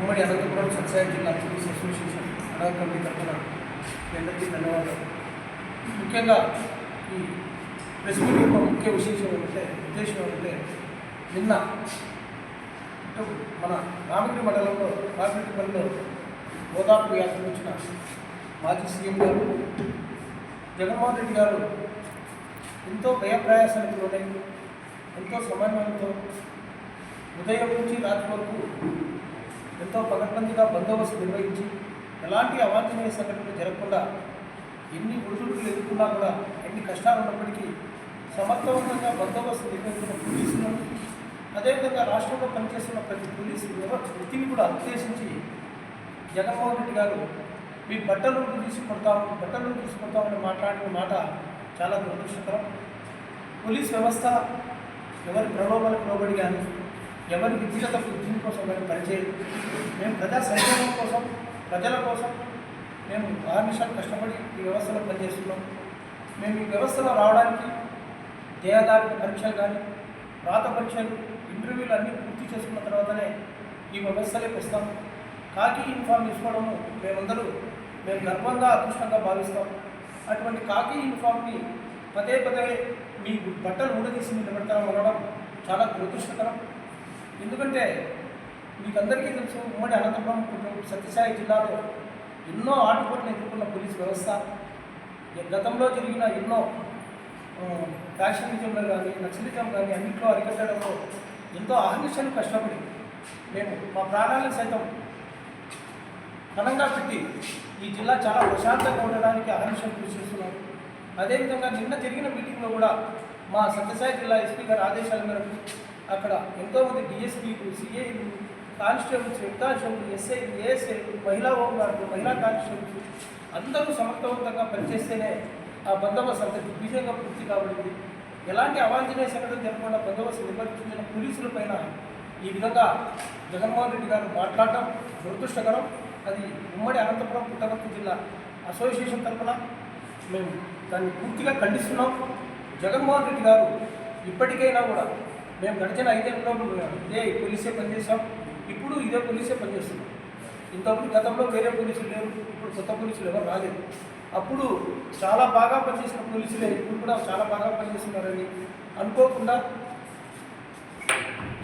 ఉమ్మడి అనంతపురం సత్యసాయి జిల్లా police association అడా కమిటీ తరఫున మీ అందరికీ ధన్యవాదాలు. ముఖ్యంగా ఈ ప్రెస్ మీట్ యొక్క ముఖ్య ఉద్దేశం ఏమంటే నిన్న మన రామగిరి మండలంలో రామగిరిపల్లిలో ఓదార్పు యాత్ర వచ్చిన మాజీ సీఎం గారు జగన్మోహన్ రెడ్డి గారు ఎంతో భయప్రయాసానికి లోనై ఎంతో సమన్వయంతో ఉదయం నుంచి రాత్రి వరకు ఎంతో పకడ్బందీగా బందోబస్తు నిర్వహించి ఎలాంటి అవాంఛనీయ సంఘటనలు జరగకుండా ఎన్ని ఒడిదుడుకులు ఎదుర్కొన్నా కూడా ఎన్ని కష్టాలు ఉన్నప్పటికీ సమర్థవంతంగా బందోబస్తు నిర్వహించిన పోలీసులను అదేవిధంగా రాష్ట్రంలో పనిచేస్తున్న ప్రతి పోలీసు వృత్తిని కూడా ఉద్దేశించి జగన్మోహన్ రెడ్డి గారు మీ బట్టలు తీసుకొడతామని మాట్లాడిన మాట చాలా దురదృష్టకరం. పోలీస్ వ్యవస్థ ఎవరి ప్రలోభాలకు లోబడి కానీ ఎవరి వ్యక్తిగత వృద్ధి కోసం కానీ పనిచేయదు. మేము ప్రజా సంక్షేమం కోసం ప్రజల కోసం మేము 6 నిమిషాలు కష్టపడి ఈ వ్యవస్థలో పనిచేస్తున్నాం. మేము ఈ వ్యవస్థలో రావడానికి దేహదారిత పరీక్షలు కానీ రాత పరీక్షలు ఇంటర్వ్యూలు అన్నీ పూర్తి చేసుకున్న తర్వాతనే ఈ వ్యవస్థలోకి వస్తాం. కాకి యూనిఫామ్ తీసుకోవడము మేము గర్వంగా అదృష్టంగా భావిస్తాం. అటువంటి కాకి యూనిఫామ్ని పదే మీ బట్టలు ఊడదీసి నిలబెడతాం అనడం చాలా దురదృష్టకరం. ఎందుకంటే మీకు అందరికీ తెలుసు, ఉమ్మడి అనంతపురం సత్యసాయి జిల్లాలో ఎన్నో ఆటుపోట్లను ఎదుర్కొన్న పోలీస్ వ్యవస్థ గతంలో జరిగిన ఎన్నో ఫ్యాక్షనిజంలో కానీ నక్సలిజం కానీ అన్నింటిలో అరికట్టడంలో ఎంతో అహర్నిశలు కష్టపడి మేము మా ప్రాణాలను సైతం ఘనంగా పెట్టి ఈ జిల్లా చాలా ప్రశాంతంగా ఉండడానికి అహర్నిశలు కృషి చేస్తున్నాం. అదేవిధంగా నిన్న జరిగిన మీటింగ్లో కూడా మా సత్యసాయి జిల్లా ఎస్పీ గారి ఆదేశాల మేరకు అక్కడ ఎంతోమంది డిఎస్పీలు, సిఐలు, కానిస్టేబుల్స్, హెడ్ కానిస్టేబుల్, ఎస్ఐలు, ఏఎస్ఐలు, మహిళా హోంగార్డులు, మహిళా కానిస్టేబుల్స్ అందరూ సమర్థవంతంగా పనిచేస్తేనే ఆ బందోబస్తు అంత దిగ్విజయంగా పూర్తి కాబడింది. ఎలాంటి అవాంఛనీయ సంఘటన జరగకుండా బందోబస్తు నిర్వహించిన పోలీసులపైన ఈ విధంగా జగన్మోహన్ రెడ్డి గారు మాట్లాడటం దురదృష్టకరం. అది ఉమ్మడి అనంతపురం పుట్టపర్తి జిల్లా అసోసియేషన్ తరఫున మేము దాన్ని పూర్తిగా ఖండిస్తున్నాం. జగన్మోహన్ రెడ్డి గారు ఇప్పటికైనా కూడా మేము గడిచిన 5 ఏళ్ళలో ఇదే పోలీసే పనిచేసాం, ఇప్పుడు ఇదే పోలీసే పనిచేస్తున్నాం. ఇంతకుముందు గతంలో వేరే పోలీసులు లేరు, ఇప్పుడు కొత్త పోలీసులు ఎవరు రాలేదు. అప్పుడు చాలా బాగా పనిచేసిన పోలీసులే ఇప్పుడు కూడా చాలా బాగా పనిచేస్తున్నారని అనుకోకుండా